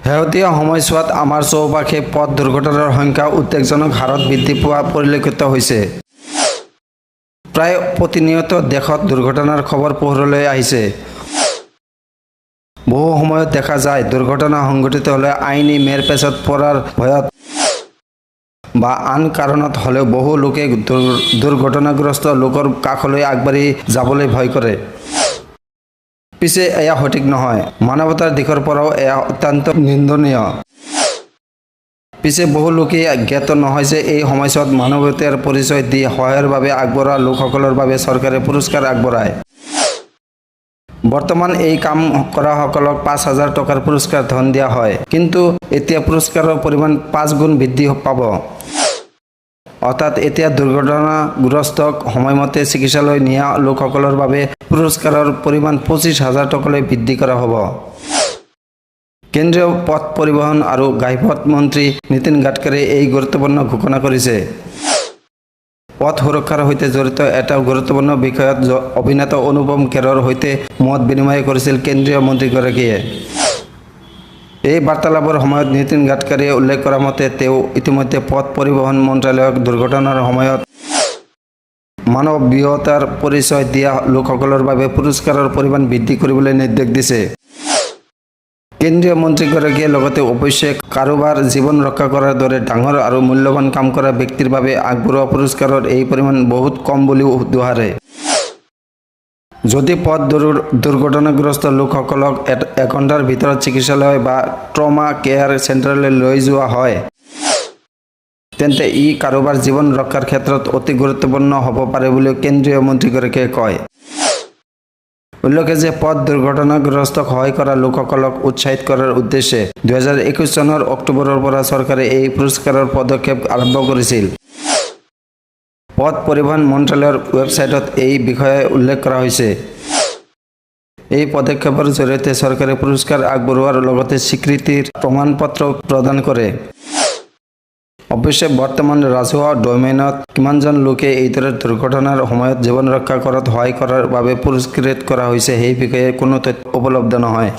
শেহতীয়া সময়ছোৱাত আমাৰ চৌপাশে পথ দুৰ্ঘটনাৰ সংখ্যা উদ্বেগজনক হাৰত বৃদ্ধি পোৱা পৰিলক্ষিত হৈছে। প্ৰায় প্ৰতিনিয়ত দেশত দুৰ্ঘটনাৰ খবৰ পোহৰলৈ আহিছে। বহু সময়ত দেখা যায় দুৰ্ঘটনা সংঘটিত হ'লে আইনী মেৰপেচত পৰাৰ ভয়ত বা আন কাৰণত হ'লেও বহু লোকে দুৰ্ঘটনাগ্ৰস্ত লোকৰ কাষলৈ আগবাঢ়ি যাবলৈ ভয় কৰে। পিছে এয়া সঠিক নহয়। মানৱতাৰ দিশৰ পৰাও এয়া অত্যন্ত নিন্দনীয়। পিছে বহু লোকে জ্ঞাত নহয় যে এই সময়ছোৱাত মানৱতাৰ পৰিচয় দি সহায়ৰ বাবে আগবঢ়োৱা লোকসকলৰ বাবে চৰকাৰে পুৰস্কাৰ আগবঢ়ায়। বৰ্তমান এই কাম কৰাসকলক ৫,০০০ টকাৰ পুৰস্কাৰ ধন দিয়া হয়। কিন্তু এতিয়া পুৰস্কাৰৰ পৰিমাণ ৫ গুণ বৃদ্ধি পাব। অৰ্থাৎ এতিয়া দুৰ্ঘটনাগ্ৰস্তক সময়মতে চিকিৎসালয় নিয়া লোকসকলৰ বাবে পুৰস্কাৰৰ পৰিমাণ ২৫,০০০ টকালৈ বৃদ্ধি কৰা হ'ব। কেন্দ্ৰীয় পথ পৰিবহণ আৰু ঘাইপথ মন্ত্ৰী নীতিন গাডকাৰীয়ে এই গুৰুত্বপূৰ্ণ ঘোষণা কৰিছে। পথ সুৰক্ষাৰ সৈতে জড়িত এটা গুৰুত্বপূৰ্ণ বিষয়ত অভিনেতা অনুপম খেৰৰ সৈতে মত বিনিময় কৰিছিল কেন্দ্ৰীয় মন্ত্ৰীগৰাকীয়ে। এই বাৰ্তালাপৰ সময়ত নীতিন গাডকাৰীয়ে উল্লেখ কৰা মতে তেওঁ ইতিমধ্যে পথ পৰিবহণ মন্ত্ৰালয়ক দুৰ্ঘটনাৰ সময়ত মানৱীয়তাৰ পৰিচয় দিয়া লোকসকলৰ বাবে পুৰস্কাৰৰ পৰিমাণ বৃদ্ধি কৰিবলৈ নিৰ্দেশ দিছে। কেন্দ্ৰীয় মন্ত্ৰীগৰাকীয়ে লগতে অৱশ্যে কাৰোবাৰ জীৱন ৰক্ষা কৰাৰ দৰে ডাঙৰ আৰু মূল্যৱান কাম কৰা ব্যক্তিৰ বাবে আগবঢ়োৱা পুৰস্কাৰৰ এই পৰিমাণ বহুত কম বুলিও দোহাৰে। যদি পথ দুৰ্ঘটনাগ্ৰস্ত লোকসকলক এঘণ্টাৰ ভিতৰত চিকিৎসালয় বা ট্ৰমা কেয়াৰ চেণ্টাৰলৈ লৈ যোৱা হয়, তেন্তে ই কাৰোবাৰ জীৱন ৰক্ষাৰ ক্ষেত্ৰত অতি গুৰুত্বপূৰ্ণ হ'ব পাৰে বুলিও কেন্দ্ৰীয় মন্ত্ৰীগৰাকীয়ে কয়। উল্লেখ্য যে পথ দুৰ্ঘটনাগ্ৰস্তক সহায় কৰা লোকসকলক উৎসাহিত কৰাৰ উদ্দেশ্যে ২০২১ চনৰ অক্টোবৰৰ পৰা চৰকাৰে এই পুৰস্কাৰৰ পদক্ষেপ আৰম্ভ কৰিছিল। পথ পৰিবহণ মন্ত্ৰালয়ৰ ৱেবছাইটত এই বিষয়ে উল্লেখ কৰা হৈছে। এই পদক্ষেপৰ জৰিয়তে চৰকাৰে পুৰস্কাৰ আগবঢ়োৱাৰ লগতে স্বীকৃতিৰ প্ৰমাণপত্ৰ প্ৰদান কৰে। অৱশ্যে বৰ্তমান ৰাজহুৱা ডমেইনত কিমানজন লোকে এইদৰে দুৰ্ঘটনাৰ সময়ত জীৱন ৰক্ষা কৰাত সহায় কৰাৰ বাবে পুৰস্কৃত কৰা হৈছে সেই বিষয়ে কোনো তথ্য উপলব্ধ নহয়।